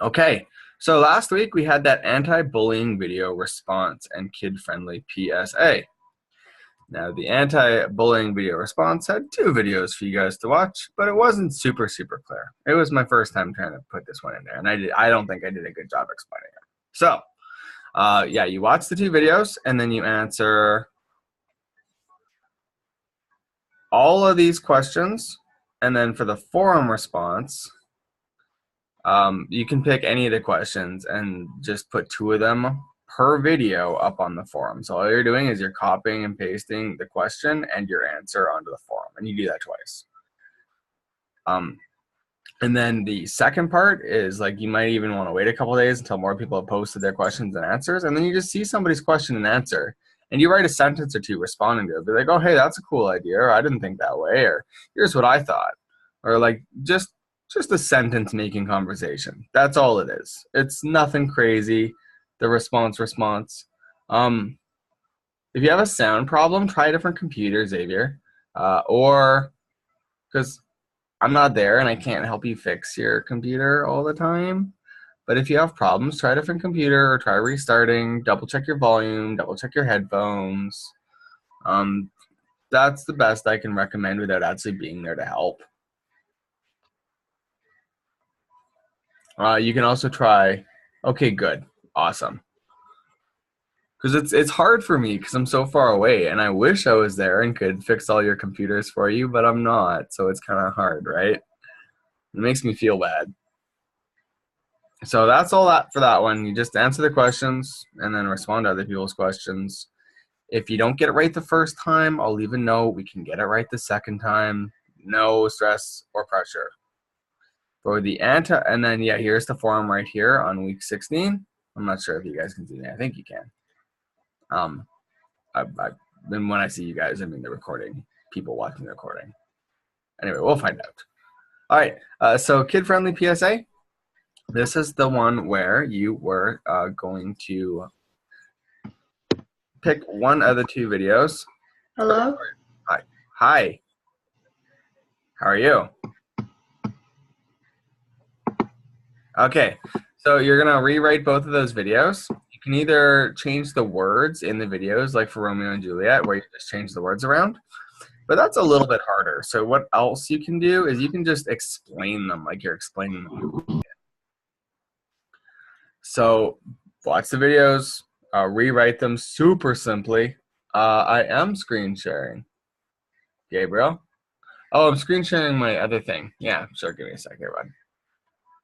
Okay, so last week we had that anti-bullying video response and kid-friendly PSA. Now, the anti-bullying video response had two videos for you guys to watch, but it wasn't super clear. It was my first time trying to put this one in there, and I don't think I did a good job explaining it. So, yeah, you watch the two videos, and then you answer all of these questions, and then for the forum response, you can pick any of the questions and just put two of them per video up on the forum. So all you're doing is you're copying and pasting the question and your answer onto the forum, and you do that twice. And then the second part is like you might even want to wait a couple days until more people have posted their questions and answers, and then you just see somebody's question and answer, and you write a sentence or two responding to it. Be like, oh, hey, that's a cool idea, or I didn't think that way, or here's what I thought, or like just a sentence making conversation. That's all it is. It's nothing crazy. The response. If you have a sound problem, try a different computer, Xavier, or because I'm not there and I can't help you fix your computer all the time. But if you have problems, try a different computer or try restarting. Double check your volume. Double check your headphones. That's the best I can recommend without actually being there to help. You can also try. Okay, good, awesome. Because it's hard for me because I'm so far away, and I wish I was there and could fix all your computers for you, but I'm not. So it's kind of hard, right? It makes me feel bad. So that's all that for that one. You just answer the questions and then respond to other people's questions. If you don't get it right the first time, I'll leave a note. We can get it right the second time. No stress or pressure. For the and then yeah, here's the forum right here on week 16. I'm not sure if you guys can see me. I think you can. Then when I see you guys, I mean the recording, people watching the recording. Anyway, we'll find out. All right, so kid-friendly PSA. This is the one where you were going to pick one of the two videos. Hello? Hi. How are you? Okay, so you're going to rewrite both of those videos. You can either change the words in the videos, like for Romeo and Juliet, where you just change the words around, but that's a little bit harder. So what else you can do is you can just explain them like you're explaining them. So watch the videos, rewrite them super simply. I am screen sharing. Gabriel? Oh, I'm screen sharing my other thing. Yeah, sure. Give me a second, everyone.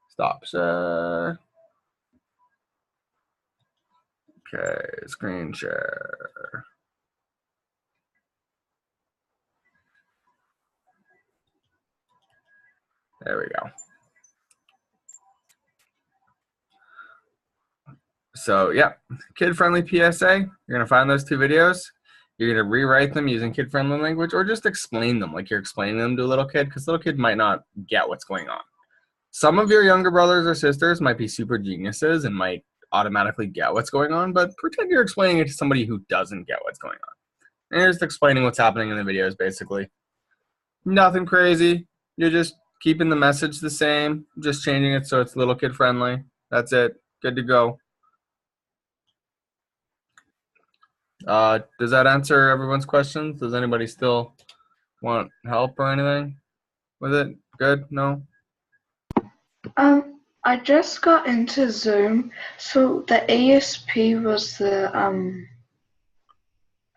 Stop share. Okay, screen share. There we go. So yeah, kid-friendly PSA. You're gonna find those two videos. You're gonna rewrite them using kid-friendly language, or just explain them like you're explaining them to a little kid, because little kid might not get what's going on. Some of your younger brothers or sisters might be super geniuses and might automatically get what's going on, but pretend you're explaining it to somebody who doesn't get what's going on. And you're just explaining what's happening in the videos, basically. Nothing crazy. You're just keeping the message the same, just changing it so it's little kid friendly. That's it. Good to go. Does that answer everyone's questions? Does anybody still want help or anything with it? Good? No? I just got into Zoom, so the ASP was the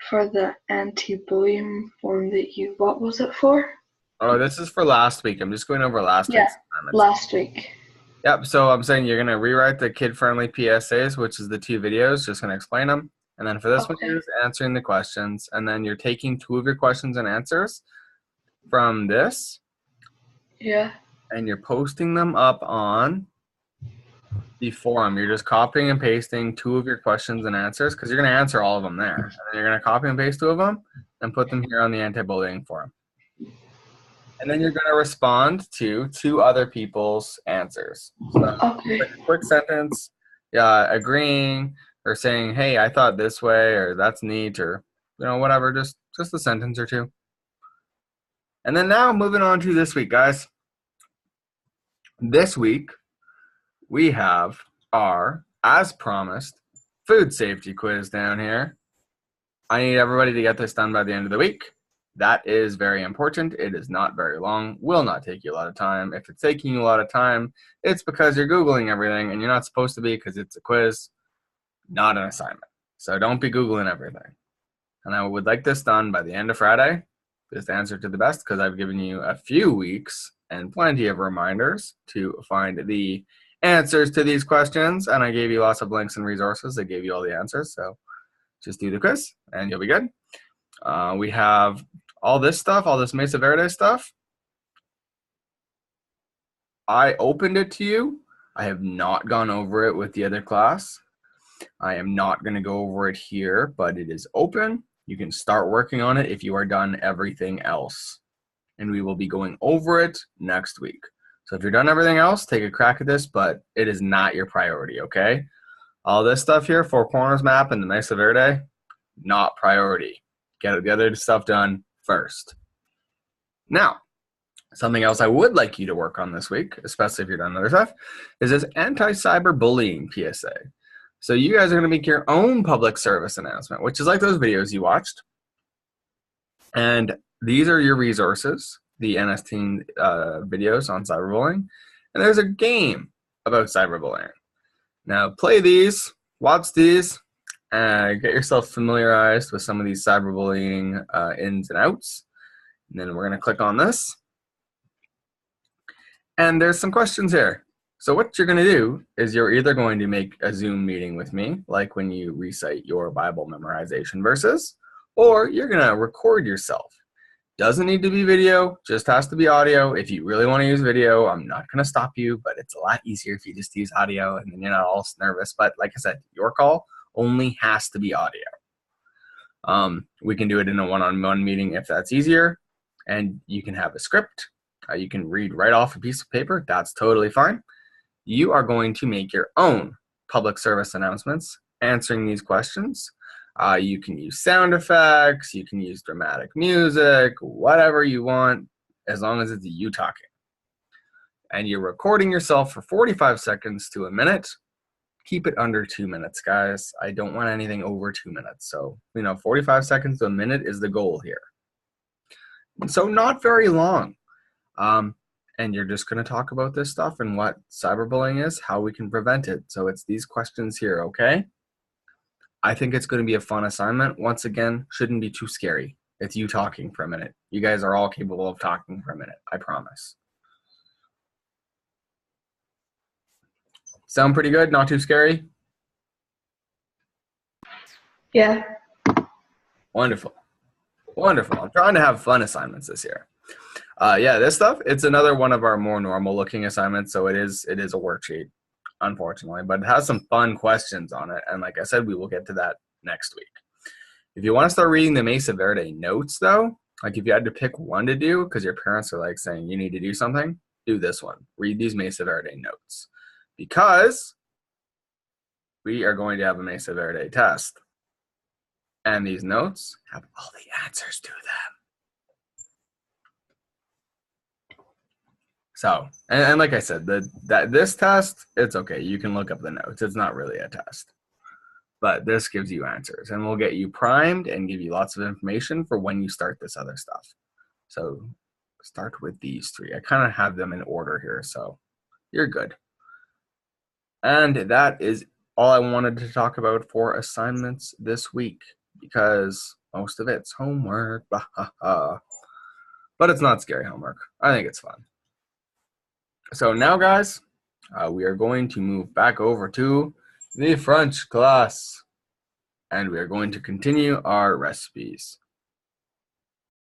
for the anti-bullying form that what was it for? Oh, this is for last week. I'm just going over last week's assignments. Last week. Yep, so I'm saying you're going to rewrite the kid-friendly PSAs, which is the two videos, just going to explain them. And then for this one, you're just answering the questions. And then you're taking two of your questions and answers from this. Yeah. And you're posting them up on the forum. You're just copying and pasting two of your questions and answers, because you're going to answer all of them there. And then you're going to copy and paste two of them and put them here on the anti-bullying forum. And then you're going to respond to two other people's answers. So like a quick sentence, agreeing or saying, hey, I thought this way, or that's neat, or whatever, just a sentence or two. And then now moving on to this week, guys. This week, we have our, as promised, food safety quiz down here. I need everybody to get this done by the end of the week. That is very important. It is not very long, will not take you a lot of time. If it's taking you a lot of time, it's because you're Googling everything and you're not supposed to be, because it's a quiz, not an assignment. So don't be Googling everything. And I would like this done by the end of Friday, this answer to the best, because I've given you a few weeks and plenty of reminders to find the answers to these questions. And I gave you lots of links and resources that gave you all the answers. So just do the quiz and you'll be good. We have all this stuff, all this Mesa Verde stuff. I opened it to you. I have not gone over it with the other class. I am not going to go over it here, but it is open. You can start working on it if you are done everything else. And we will be going over it next week. So if you're done everything else, take a crack at this, but it is not your priority, okay? All this stuff here, Four Corners map and the Mesa Verde, not priority. Get the other stuff done first. Now, something else I would like you to work on this week, especially if you're done other stuff, is this anti-cyberbullying PSA. So you guys are going to make your own public service announcement, which is like those videos you watched. And these are your resources, the NS Teen videos on cyberbullying. And there's a game about cyberbullying. Now play these, watch these, get yourself familiarized with some of these cyberbullying ins and outs. And then we're going to click on this. And there's some questions here. So what you're going to do is you're either going to make a Zoom meeting with me, like when you recite your Bible memorization verses, or you're going to record yourself. Doesn't need to be video, just has to be audio. If you really want to use video, I'm not going to stop you, but it's a lot easier if you just use audio and then you're not all nervous. But like I said, your call only has to be audio. We can do it in a one-on-one meeting if that's easier, and you can have a script. You can read right off a piece of paper. That's totally fine. You are going to make your own public service announcements answering these questions. You can use sound effects, you can use dramatic music, whatever you want, as long as it's you talking. And you're recording yourself for 45 seconds to a minute. Keep it under 2 minutes, guys. I don't want anything over 2 minutes. So, 45 seconds to a minute is the goal here. So not very long. And you're just going to talk about this stuff and what cyberbullying is, how we can prevent it. So it's these questions here, okay? I think it's going to be a fun assignment. Once again, shouldn't be too scary. It's you talking for a minute. You guys are all capable of talking for a minute, I promise. Sound pretty good? Not too scary? Yeah. Wonderful. Wonderful. I'm trying to have fun assignments this year. Yeah, this stuff, it's another one of our more normal looking assignments, so it is a worksheet, unfortunately, but it has some fun questions on it, and like I said, we will get to that next week. If you want to start reading the Mesa Verde notes, though, like if you had to pick one to do, because your parents are like saying you need to do something, do this one. Read these Mesa Verde notes, because we are going to have a Mesa Verde test, and these notes have all the answers to them. So, and like I said, this test, it's okay. You can look up the notes. It's not really a test. But this gives you answers. And we'll get you primed and give you lots of information for when you start this other stuff. So start with these three. I kind of have them in order here, so you're good. And that is all I wanted to talk about for assignments this week, because most of it's homework. But it's not scary homework. I think it's fun. So now, guys, we are going to move back over to the French class, and we are going to continue our recipes.